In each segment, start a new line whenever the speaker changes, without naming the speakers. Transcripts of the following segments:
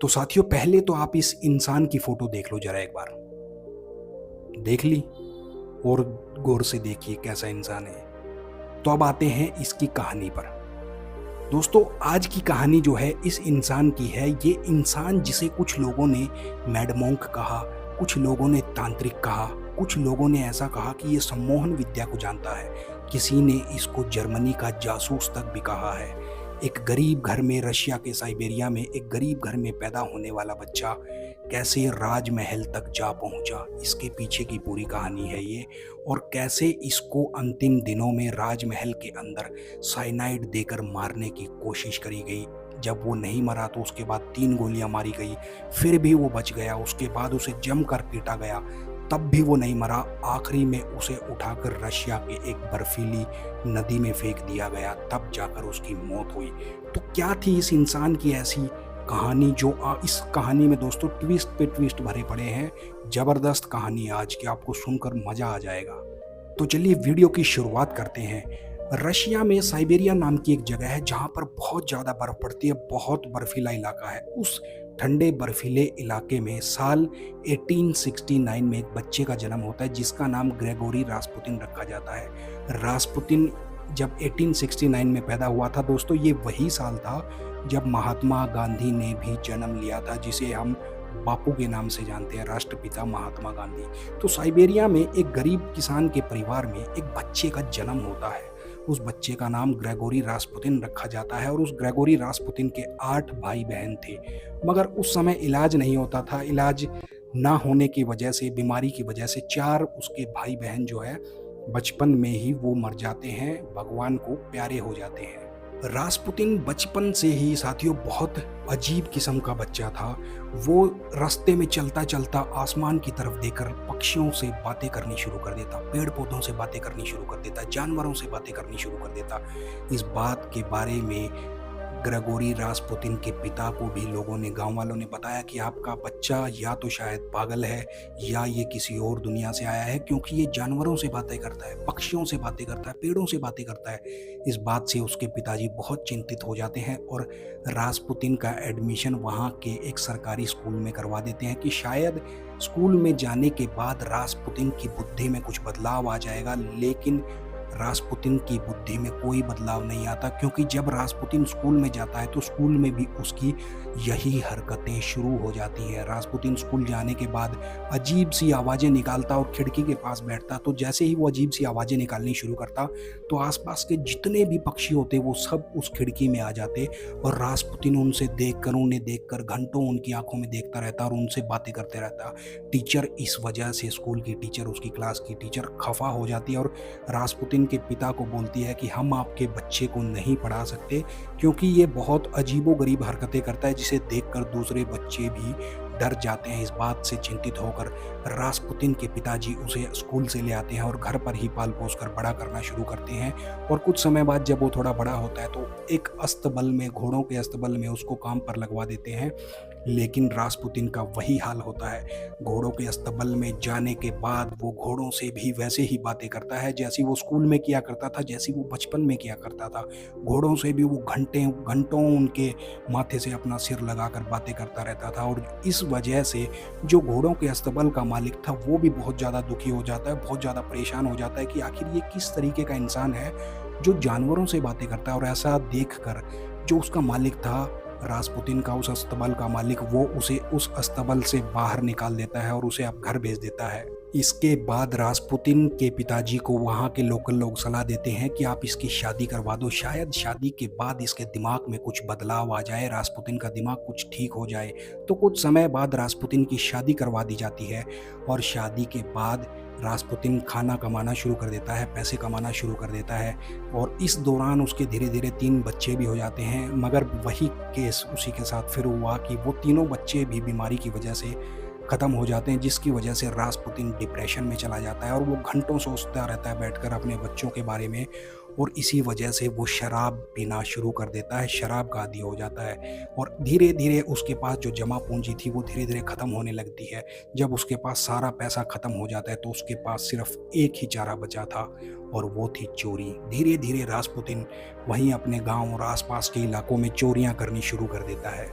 तो साथियों, पहले तो आप इस इंसान की फ़ोटो देख लो ज़रा एक बार। देख ली? और गौर से देखिए कैसा इंसान है। तो अब आते हैं इसकी कहानी पर। दोस्तों, आज की कहानी जो है इस इंसान की है। ये इंसान जिसे कुछ लोगों ने मैड मॉन्क कहा, कुछ लोगों ने तांत्रिक कहा, कुछ लोगों ने ऐसा कहा कि ये सम्मोहन विद्या को जानता है। किसी ने इसको जर्मनी का जासूस तक भी कहा है। एक गरीब घर में, रशिया के साइबेरिया में एक गरीब घर में पैदा होने वाला बच्चा कैसे राजमहल तक जा पहुंचा, इसके पीछे की पूरी कहानी है ये। और कैसे इसको अंतिम दिनों में राजमहल के अंदर साइनाइड देकर मारने की कोशिश करी गई। जब वो नहीं मरा तो उसके बाद 3 गोलियां मारी गई, फिर भी वो बच गया। उसके बाद उसे जमकर पीटा गया, तब भी वो नहीं मरा। आखिरी में उसे उठाकर रशिया के एक बर्फीली नदी में फेंक दिया गया, तब जाकर उसकी मौत हुई। तो क्या थी इस इंसान की ऐसी कहानी जो इस कहानी में दोस्तों ट्विस्ट पे ट्विस्ट भरे पड़े हैं। ज़बरदस्त कहानी है आज की, आपको सुनकर मज़ा आ जाएगा। तो चलिए वीडियो की शुरुआत करते हैं। रशिया में साइबेरिया नाम की एक जगह है जहाँ पर बहुत ज़्यादा बर्फ़ पड़ती है, बहुत बर्फीला इलाका है। उस ठंडे बर्फीले इलाके में साल 1869 में एक बच्चे का जन्म होता है जिसका नाम ग्रेगोरी रास्पुतिन रखा जाता है। रास्पुतिन जब 1869 में पैदा हुआ था दोस्तों, ये वही साल था जब महात्मा गांधी ने भी जन्म लिया था, जिसे हम बापू के नाम से जानते हैं, राष्ट्रपिता महात्मा गांधी। तो साइबेरिया में एक गरीब किसान के परिवार में एक बच्चे का जन्म होता है। उस बच्चे का नाम ग्रेगोरी रास्पुतिन रखा जाता है और उस ग्रेगोरी रास्पुतिन के 8 भाई बहन थे। मगर उस समय इलाज नहीं होता था। इलाज ना होने की वजह से, बीमारी की वजह से 4 उसके भाई बहन जो है बचपन में ही वो मर जाते हैं, भगवान को प्यारे हो जाते हैं। रास्पुतिन बचपन से ही साथियों बहुत अजीब किस्म का बच्चा था। वो रास्ते में चलता चलता आसमान की तरफ देखकर पक्षियों से बातें करनी शुरू कर देता, पेड़ पौधों से बातें करनी शुरू कर देता, जानवरों से बातें करनी शुरू कर देता। इस बात के बारे में ग्रेगोरी रास्पुतिन के पिता को भी लोगों ने, गांव वालों ने बताया कि आपका बच्चा या तो शायद पागल है या ये किसी और दुनिया से आया है, क्योंकि ये जानवरों से बातें करता है, पक्षियों से बातें करता है, पेड़ों से बातें करता है। इस बात से उसके पिताजी बहुत चिंतित हो जाते हैं और रास्पुतिन का एडमिशन वहाँ के एक सरकारी स्कूल में करवा देते हैं कि शायद स्कूल में जाने के बाद रास्पुतिन की बुद्धि में कुछ बदलाव आ जाएगा। लेकिन रास्पुतिन की बुद्धि में कोई बदलाव नहीं आता, क्योंकि जब रास्पुतिन स्कूल में जाता है तो स्कूल में भी उसकी यही हरकतें शुरू हो जाती हैं। रास्पुतिन स्कूल जाने के बाद अजीब सी आवाज़ें निकालता और खिड़की के पास बैठता। तो जैसे ही वो अजीब सी आवाज़ें निकालनी शुरू करता तो आसपास के जितने भी पक्षी होते वो सब उस खिड़की में आ जाते और रास्पुतिन उन्हें देखकर घंटों उनकी आंखों में देखता रहता और उनसे बातें करते रहता। टीचर, इस वजह से स्कूल की टीचर, उसकी क्लास की टीचर खफा हो जाती है और रास्पुतिन के पिता को बोलती है कि हम आपके बच्चे को नहीं पढ़ा सकते, क्योंकि ये बहुत अजीबोगरीब हरकतें करता है जिसे देखकर दूसरे बच्चे भी डर जाते हैं। इस बात से चिंतित होकर रास्पुतिन के पिताजी उसे स्कूल से ले आते हैं और घर पर ही पाल पोस कर बड़ा करना शुरू करते हैं। और कुछ समय बाद जब वो थोड़ा बड़ा होता है तो एक अस्तबल में, घोड़ों के अस्तबल में उसको काम पर लगवा देते हैं। लेकिन रास्पुतिन का वही हाल होता है। घोड़ों के अस्तबल में जाने के बाद वो घोड़ों से भी वैसे ही बातें करता है जैसी वो स्कूल में किया करता था, जैसी वो बचपन में किया करता था। घोड़ों से भी वो घंटों उनके माथे से अपना सिर लगाकर बातें करता रहता था। और इस वजह से जो घोड़ों के अस्तबल का मालिक था वो भी बहुत ज़्यादा दुखी हो जाता है, बहुत ज़्यादा परेशान हो जाता है कि आखिर ये किस तरीके का इंसान है जो जानवरों से बातें करता है। और ऐसा देखकर जो उसका मालिक था, रास्पुतिन का उस अस्तबल का मालिक, वो उसे उस अस्तबल से बाहर निकाल देता है और उसे अब घर भेज देता है। इसके बाद रास्पुतिन के पिताजी को वहाँ के लोकल लोग सलाह देते हैं कि आप इसकी शादी करवा दो, शायद शादी के बाद इसके दिमाग में कुछ बदलाव आ जाए, रास्पुतिन का दिमाग कुछ ठीक हो जाए। तो कुछ समय बाद रास्पुतिन की शादी करवा दी जाती है और शादी के बाद रास्पुतिन खाना कमाना शुरू कर देता है, पैसे कमाना शुरू कर देता है। और इस दौरान उसके धीरे धीरे 3 बच्चे भी हो जाते हैं। मगर वही केस उसी के साथ फिर हुआ कि वो तीनों बच्चे भी बीमारी की वजह से ख़त्म हो जाते हैं, जिसकी वजह से रास्पुतिन डिप्रेशन में चला जाता है और वो घंटों सोचता रहता है बैठकर अपने बच्चों के बारे में। और इसी वजह से वो शराब पीना शुरू कर देता है, शराब का आदी हो जाता है। और धीरे धीरे उसके पास जो जमा पूंजी थी वो धीरे धीरे ख़त्म होने लगती है। जब उसके पास सारा पैसा ख़त्म हो जाता है तो उसके पास सिर्फ एक ही चारा बचा था और वो थी चोरी। धीरे धीरे रास्पुतिन वहीं अपने गांव और आसपास के इलाकों में चोरियां करनी शुरू कर देता है।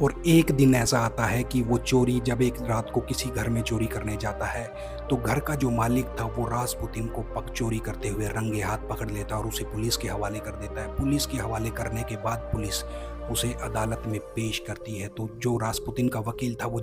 और एक दिन ऐसा आता है कि वो चोरी जब एक रात को किसी घर में चोरी करने जाता है, तो घर का जो मालिक था वो रासपुतीन को पग चोरी करते हुए रंगे हाथ पकड़ लेता है और उसे पुलिस के हवाले कर देता है। पुलिस के हवाले करने के बाद पुलिस उसे अदालत में पेश करती है। तो जो रासपुतीन का वकील था वो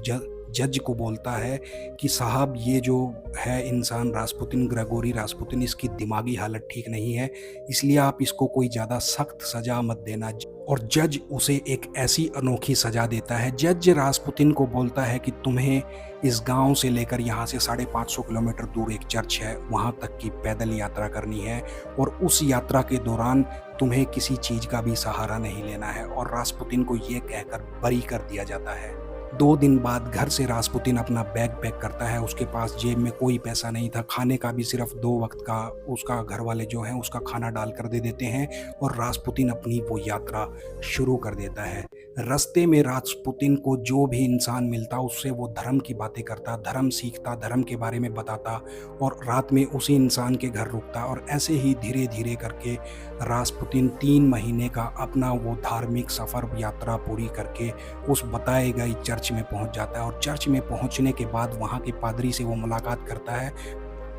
जज को बोलता है कि साहब, ये जो है इंसान रासपुतीन, ग्रेगोरी रासपुतीन, इसकी दिमागी हालत ठीक नहीं है, इसलिए आप इसको कोई ज़्यादा सख्त सज़ा मत देना। और जज उसे एक ऐसी अनोखी सज़ा देता है। जज रासपुतीन को बोलता है कि तुम्हें इस गांव से लेकर यहाँ से 550 किलोमीटर दूर एक चर्च है, वहाँ तक की पैदल यात्रा करनी है और उस यात्रा के दौरान तुम्हें किसी चीज़ का भी सहारा नहीं लेना है। और रासपुतीन को ये कहकर बरी कर दिया जाता है। 2 दिन बाद घर से रासपुतीन अपना बैग पैक करता है। उसके पास जेब में कोई पैसा नहीं था, खाने का भी सिर्फ 2 वक्त का उसका घर वाले जो हैं उसका खाना डाल कर दे देते हैं और रासपुतीन अपनी वो यात्रा शुरू कर देता है। रास्ते में रासपुतीन को जो भी इंसान मिलता उससे वो धर्म की बातें करता, धर्म सीखता, धर्म के बारे में बताता और रात में उसी इंसान के घर रुकता। और ऐसे ही धीरे धीरे करके रासपुतीन 3 महीने का अपना वो धार्मिक सफ़र यात्रा पूरी करके उस बताए गए चर्च में पहुंच जाता है। और चर्च में पहुंचने के बाद वहां के पादरी से वो मुलाकात करता है।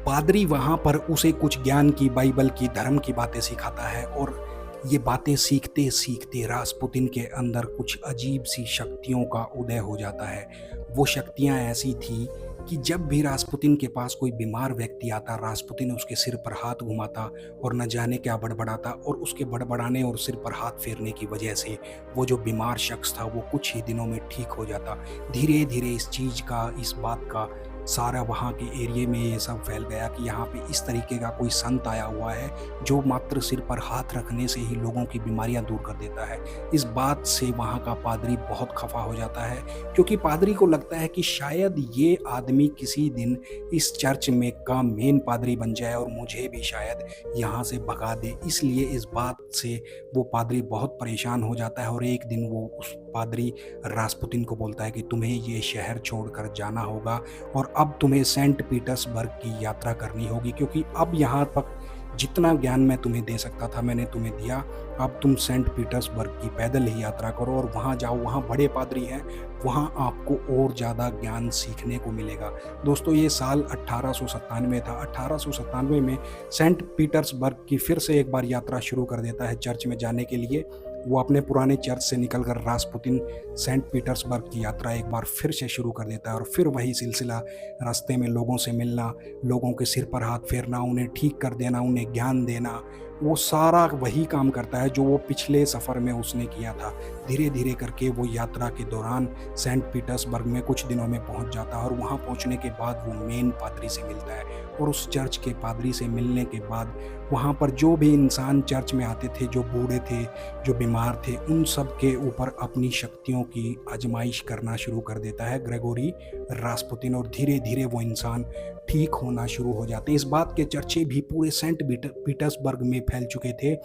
पादरी वहां पर उसे कुछ ज्ञान की, बाइबल की, धर्म की बातें सिखाता है। और ये बातें सीखते सीखते रासपुतीन के अंदर कुछ अजीब सी शक्तियों का उदय हो जाता है। वो शक्तियां ऐसी थी कि जब भी रासपुतीन के पास कोई बीमार व्यक्ति आता, रासपुतीन उसके सिर पर हाथ घुमाता और न जाने क्या बड़बड़ाता, और उसके बड़बड़ाने और सिर पर हाथ फेरने की वजह से वो जो बीमार शख्स था वो कुछ ही दिनों में ठीक हो जाता। धीरे धीरे इस बात का सारा वहाँ के एरिया में ये सब फैल गया कि यहाँ पे इस तरीके का कोई संत आया हुआ है जो मात्र सिर पर हाथ रखने से ही लोगों की बीमारियाँ दूर कर देता है। इस बात से वहाँ का पादरी बहुत खफा हो जाता है, क्योंकि पादरी को लगता है कि शायद ये आदमी किसी दिन इस चर्च में का मेन पादरी बन जाए और मुझे भी शायद यहाँ से भगा दे। इसलिए इस बात से वो पादरी बहुत परेशान हो जाता है और एक दिन वो उस पादरी रासपुतीन को बोलता है कि तुम्हें ये शहर छोड़कर जाना होगा और अब तुम्हें सेंट पीटर्सबर्ग की यात्रा करनी होगी, क्योंकि अब यहाँ तक जितना ज्ञान मैं तुम्हें दे सकता था मैंने तुम्हें दिया। अब तुम सेंट पीटर्सबर्ग की पैदल ही यात्रा करो और वहाँ जाओ, वहाँ बड़े पादरी हैं, वहाँ आपको और ज़्यादा ज्ञान सीखने को मिलेगा। दोस्तों, ये साल 1897 था। 1897 में सेंट पीटर्सबर्ग की फिर से एक बार यात्रा शुरू कर देता है चर्च में जाने के लिए। वो अपने पुराने चर्च से निकलकर रासपुतीन सेंट पीटर्सबर्ग की यात्रा एक बार फिर से शुरू कर देता है और फिर वही सिलसिला, रास्ते में लोगों से मिलना, लोगों के सिर पर हाथ फेरना, उन्हें ठीक कर देना, उन्हें ज्ञान देना, वो सारा वही काम करता है जो वो पिछले सफ़र में उसने किया था। धीरे धीरे करके वो यात्रा के दौरान सेंट पीटर्सबर्ग में कुछ दिनों में पहुंच जाता है और वहां पहुंचने के बाद वो मेन पादरी से मिलता है। और उस चर्च के पादरी से मिलने के बाद वहाँ पर जो भी इंसान चर्च में आते थे, जो बूढ़े थे, जो बीमार थे, उन सब के ऊपर अपनी शक्तियों की आजमाइश करना शुरू कर देता है ग्रेगोरी रासपुतीन और धीरे धीरे वो इंसान ठीक होना शुरू हो जाते हैं। इस बात के चर्चे भी पूरे सेंट पीटर्सबर्ग में फैल चुके थे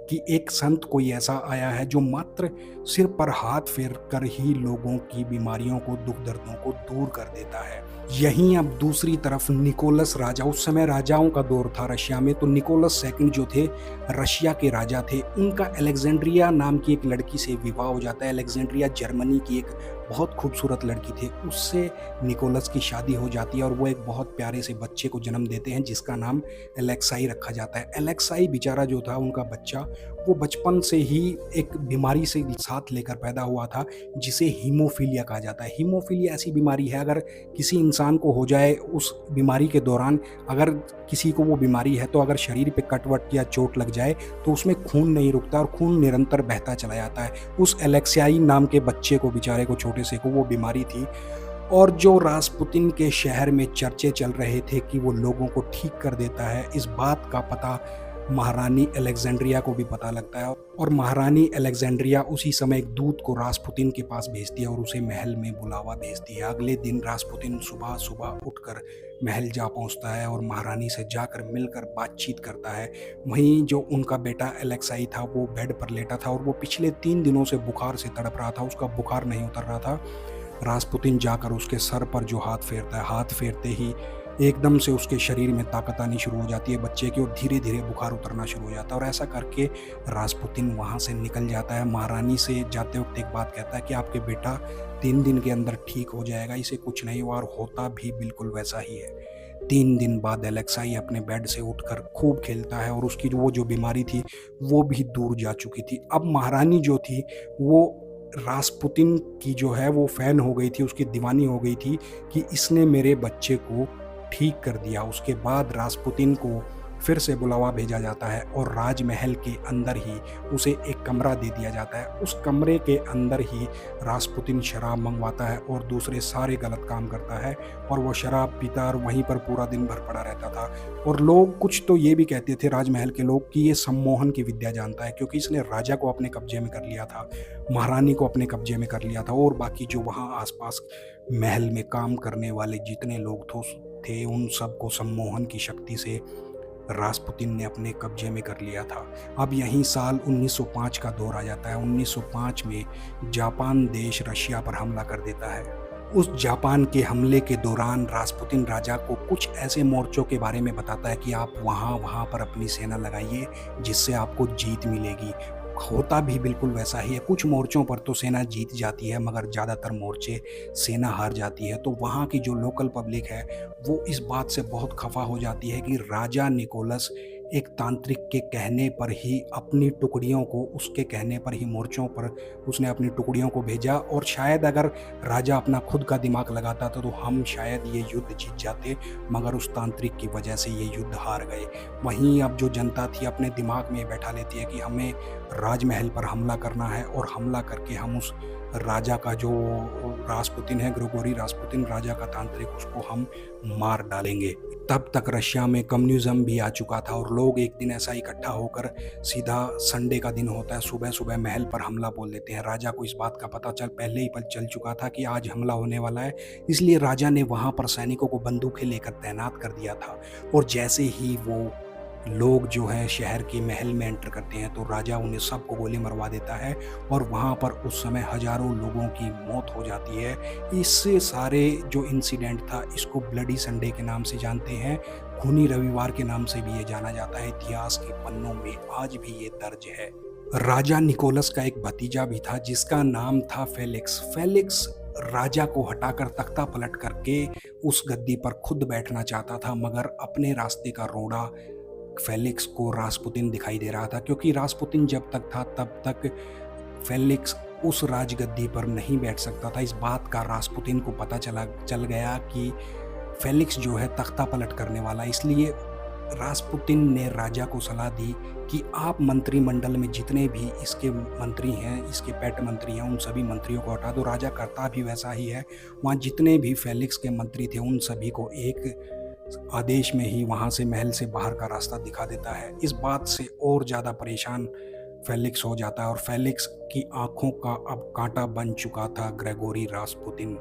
कि एक संत कोई ऐसा आया है जो मात्र सिर पर हाथ फेर कर ही लोगों की बीमारियों को, दुख दर्दों को दूर कर देता है। यहीं अब दूसरी तरफ निकोलस राजा, उस समय राजाओं का दौर था रशिया में, तो निकोलस सेकंड जो थे रशिया के राजा थे, उनका अलेक्जेंड्रिया नाम की एक लड़की से विवाह हो जाता है। अलेक्जेंड्रिया जर्मनी की एक बहुत खूबसूरत लड़की थी, उससे निकोलस की शादी हो जाती है और वो एक बहुत प्यारे से बच्चे को जन्म देते हैं जिसका नाम एलेक्साई रखा जाता है। एलेक्साई बेचारा जो था, उनका बच्चा, वो बचपन से ही एक बीमारी से साथ लेकर पैदा हुआ था जिसे हीमोफीलिया कहा जाता है। हीमोफीलिया ऐसी बीमारी है, अगर किसी इंसान को हो जाए उस बीमारी के दौरान, अगर किसी को वो बीमारी है तो अगर शरीर पे कटवट या चोट लग जाए तो उसमें खून नहीं रुकता और खून निरंतर बहता चला जाता है। उस एलेक्साई नाम के बच्चे को, बेचारे को, छोटे से को वो बीमारी थी। और जो रासपुतीन के शहर में चर्चे चल रहे थे कि वो लोगों को ठीक कर देता है, इस बात का पता महारानी अलेक्जेंड्रिया को भी पता लगता है और महारानी अलेक्जेंड्रिया उसी समय एक दूत को रासपुतीन के पास भेजती है और उसे महल में बुलावा भेजती है। अगले दिन रासपुतीन सुबह सुबह उठकर महल जा पहुंचता है और महारानी से जाकर मिलकर बातचीत करता है। वहीं जो उनका बेटा एलेक्साई था वो बेड पर लेटा था और वो पिछले 3 दिनों से बुखार से तड़प रहा था, उसका बुखार नहीं उतर रहा था। रासपुतीन जाकर उसके सर पर जो हाथ फेरता है, हाथ फेरते ही एकदम से उसके शरीर में ताकत आनी शुरू हो जाती है बच्चे की और धीरे धीरे बुखार उतरना शुरू हो जाता है और ऐसा करके रास्पुतिन वहाँ से निकल जाता है। महारानी से जाते वक्त एक बात कहता है कि आपके बेटा 3 दिन के अंदर ठीक हो जाएगा, इसे कुछ नहीं हुआ, और होता भी बिल्कुल वैसा ही है। 3 दिन बाद एलेक्साई अपने बेड से उठकर खूब खेलता है और उसकी वो जो बीमारी थी वो भी दूर जा चुकी थी। अब महारानी जो थी वो रास्पुतिन की जो है वो फ़ैन हो गई थी, उसकी दीवानी हो गई थी कि इसने मेरे बच्चे को ठीक कर दिया। उसके बाद रास्पुतिन को फिर से बुलावा भेजा जाता है और राजमहल के अंदर ही उसे एक कमरा दे दिया जाता है। उस कमरे के अंदर ही रास्पुतिन शराब मंगवाता है और दूसरे सारे गलत काम करता है और वो शराब पीता और वहीं पर पूरा दिन भर पड़ा रहता था। और लोग कुछ तो ये भी कहते थे राजमहल के लोग कि ये सम्मोहन की विद्या जानता है, क्योंकि इसने राजा को अपने कब्जे में कर लिया था, महारानी को अपने कब्जे में कर लिया था और बाकी जो वहाँ आसपास महल में काम करने वाले जितने लोग थे उन सबको सम्मोहन की शक्ति से रास्पुतिन ने अपने कब्जे में कर लिया था। अब यहीं साल 1905 का दौर आ जाता है। 1905 में जापान देश रशिया पर हमला कर देता है। उस जापान के हमले के दौरान रास्पुतिन राजा को कुछ ऐसे मोर्चों के बारे में बताता है कि आप वहाँ पर अपनी सेना लगाइए जिससे आपको जीत मिलेगी। होता भी बिल्कुल वैसा ही है। कुछ मोर्चों पर तो सेना जीत जाती है मगर ज़्यादातर मोर्चे सेना हार जाती है। तो वहाँ की जो लोकल पब्लिक है वो इस बात से बहुत खफा हो जाती है कि राजा निकोलस एक तांत्रिक के कहने पर ही अपनी टुकड़ियों को, उसके कहने पर ही मोर्चों पर उसने अपनी टुकड़ियों को भेजा, और शायद अगर राजा अपना खुद का दिमाग लगाता तो हम शायद ये युद्ध जीत जाते, मगर उस तांत्रिक की वजह से ये युद्ध हार गए। वहीं अब जो जनता थी अपने दिमाग में बैठा लेती है कि हमें राजमहल पर हमला करना है और हमला करके हम उस राजा का जो रास्पुतिन है, ग्रेगोरी रास्पुतिन राजा का तांत्रिक, उसको हम मार डालेंगे। तब तक रशिया में कम्युनिज्म भी आ चुका था और लोग एक दिन ऐसा इकट्ठा होकर, सीधा संडे का दिन होता है, सुबह सुबह महल पर हमला बोल देते हैं। राजा को इस बात का पता पहले ही चल चुका था कि आज हमला होने वाला है, इसलिए राजा ने वहाँ पर सैनिकों को बंदूकें लेकर तैनात कर दिया था। और जैसे ही वो लोग जो है शहर के महल में एंटर करते हैं तो राजा उन्हें सबको गोली मरवा देता है और वहाँ पर उस समय हजारों लोगों की मौत हो जाती है। इससे सारे जो इंसिडेंट था इसको ब्लडी संडे के नाम से जानते हैं, खूनी रविवार के नाम से भी ये जाना जाता है। इतिहास के पन्नों में आज भी ये दर्ज है। राजा निकोलस का एक भतीजा भी था जिसका नाम था फेलिक्स। फेलिक्स राजा को हटाकर तख्ता पलट करके उस गद्दी पर खुद बैठना चाहता था, मगर अपने रास्ते का रोड़ा फेलिक्स को रास्पुतिन दिखाई दे रहा था, क्योंकि रास्पुतिन जब तक था तब तक फेलिक्स उस राजगद्दी पर नहीं बैठ सकता था। इस बात का रास्पुतिन को पता चल गया कि फेलिक्स जो है तख्ता पलट करने वाला, इसलिए रास्पुतिन ने राजा को सलाह दी कि आप मंत्रिमंडल में जितने भी इसके मंत्री हैं, इसके पेट मंत्री हैं, उन सभी मंत्रियों को हटा दो। राजा करता भी वैसा ही है। वहाँ जितने भी फेलिक्स के मंत्री थे उन सभी को एक आदेश में ही वहाँ से महल से बाहर का रास्ता दिखा देता है। इस बात से और ज़्यादा परेशान फेलिक्स हो जाता है और फेलिक्स की आंखों का अब कांटा बन चुका था ग्रेगोरी रास्पुतिन।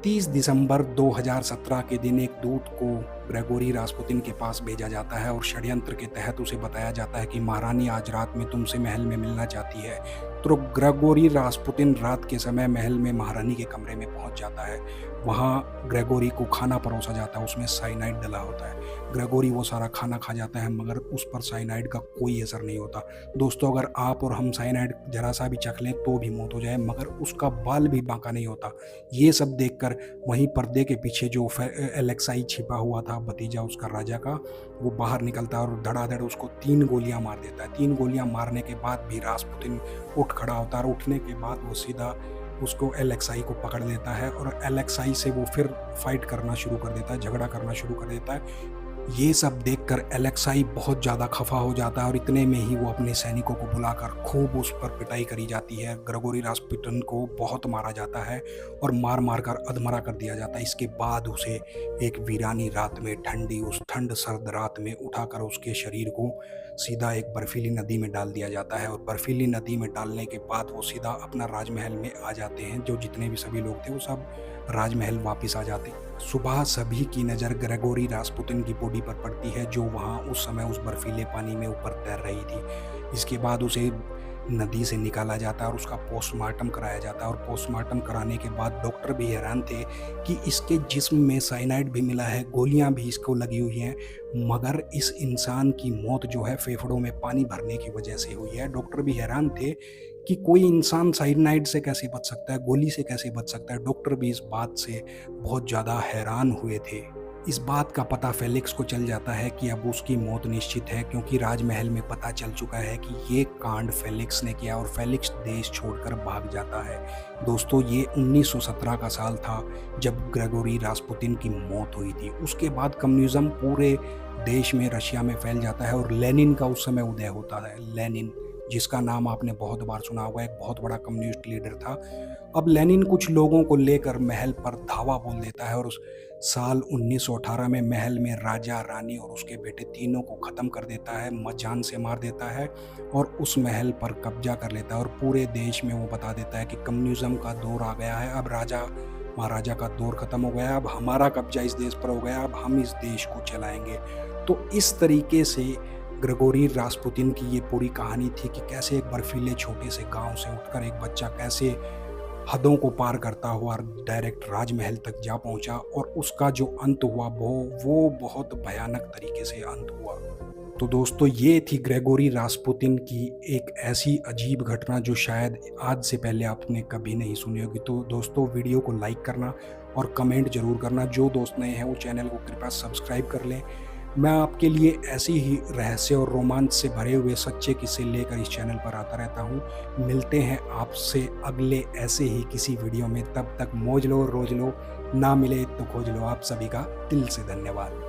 30 दिसंबर 2017 के दिन एक दूत को ग्रेगोरी रास्पुतिन के पास भेजा जाता है और षड्यंत्र के तहत उसे बताया जाता है कि महारानी आज रात में तुमसे महल में मिलना चाहती है। तो ग्रेगोरी रास्पुतिन रात के समय महल में महारानी के कमरे में पहुंच जाता है। वहाँ ग्रेगोरी को खाना परोसा जाता है, उसमें साइनाइड डला होता है। ग्रेगोरी वो सारा खाना खा जाता है मगर उस पर साइनाइड का कोई असर नहीं होता। दोस्तों, अगर आप और हम साइनाइड जरा सा भी चख लें तो भी मौत हो जाए, मगर उसका बाल भी बांका नहीं होता। ये सब देखकर वहीं पर्दे के पीछे जो एलेक्साई छिपा हुआ था, भतीजा उसका राजा का, वो बाहर निकलता है और धड़ाधड़ उसको 3 गोलियां मार देता है। 3 गोलियां मारने के बाद भी रास्पुतिन उठ खड़ा होता है और उठने के बाद वो सीधा उसको एलेक्साई को पकड़ लेता है और एलेक्साई से वो फिर फाइट करना शुरू कर देता है, झगड़ा करना शुरू कर देता है। ये सब देखकर एलेक्साई बहुत ज़्यादा खफा हो जाता है और इतने में ही वो अपने सैनिकों को बुलाकर खूब उस पर पिटाई करी जाती है। ग्रेगोरी रास्पुतिन को बहुत मारा जाता है और मार मार कर अधमरा कर दिया जाता है। इसके बाद उसे एक वीरानी रात में, उस ठंड सर्द रात में उठाकर उसके शरीर को सीधा एक बर्फीली नदी में डाल दिया जाता है और बर्फीली नदी में डालने के बाद वो सीधा अपना राजमहल में आ जाते हैं। जो जितने भी सभी लोग थे वो सब राजमहल वापस आ जाते हैं। सुबह सभी की नज़र ग्रेगोरी रास्पुतिन की बॉडी पर पड़ती है जो वहाँ उस समय उस बर्फीले पानी में ऊपर तैर रही थी। इसके बाद उसे नदी से निकाला जाता है और उसका पोस्टमार्टम कराया जाता है। और पोस्टमार्टम कराने के बाद डॉक्टर भी हैरान थे कि इसके जिस्म में साइनाइड भी मिला है, गोलियां भी इसको लगी हुई हैं, मगर इस इंसान की मौत जो है फेफड़ों में पानी भरने की वजह से हुई है। डॉक्टर भी हैरान थे कि कोई इंसान साइनाइड से कैसे बच सकता है, गोली से कैसे बच सकता है। डॉक्टर भी इस बात से बहुत ज़्यादा हैरान हुए थे। इस बात का पता फेलिक्स को चल जाता है कि अब उसकी मौत निश्चित है, क्योंकि राजमहल में पता चल चुका है कि ये कांड फेलिक्स ने किया और फेलिक्स देश छोड़कर भाग जाता है। दोस्तों, ये 1917 का साल था जब ग्रेगोरी रास्पुतिन की मौत हुई थी। उसके बाद कम्युनिज्म पूरे देश में, रशिया में फैल जाता है और लेनिन का उस समय उदय होता है। लेनिन, जिसका नाम आपने बहुत बार सुना होगा, एक बहुत बड़ा कम्युनिस्ट लीडर था। अब लेनिन कुछ लोगों को लेकर महल पर धावा बोल देता है और उस साल 1918 में महल में राजा, रानी और उसके बेटे तीनों को ख़त्म कर देता है, जान से मार देता है और उस महल पर कब्जा कर लेता है। और पूरे देश में वो बता देता है कि कम्युनिज्म का दौर आ गया है, अब राजा महाराजा का दौर ख़त्म हो गया, अब हमारा कब्जा इस देश पर हो गया, अब हम इस देश को चलाएंगे। तो इस तरीके से ग्रेगोरी रास्पुतिन की ये पूरी कहानी थी कि कैसे एक बर्फीले छोटे से गांव से उठकर एक बच्चा कैसे हदों को पार करता हुआ डायरेक्ट राजमहल तक जा पहुंचा और उसका जो अंत हुआ वो बहुत भयानक तरीके से अंत हुआ। तो दोस्तों, ये थी ग्रेगोरी रास्पुतिन की एक ऐसी अजीब घटना जो शायद आज से पहले आपने कभी नहीं सुनी होगी। तो दोस्तों, वीडियो को लाइक करना और कमेंट जरूर करना। जो दोस्त नए हैं वो चैनल को कृपया सब्सक्राइब कर लें। मैं आपके लिए ऐसी ही रहस्य और रोमांच से भरे हुए सच्चे किस्से लेकर इस चैनल पर आता रहता हूँ। मिलते हैं आपसे अगले ऐसे ही किसी वीडियो में। तब तक मौज लो, रोज लो, ना मिले तो खोज लो। आप सभी का दिल से धन्यवाद।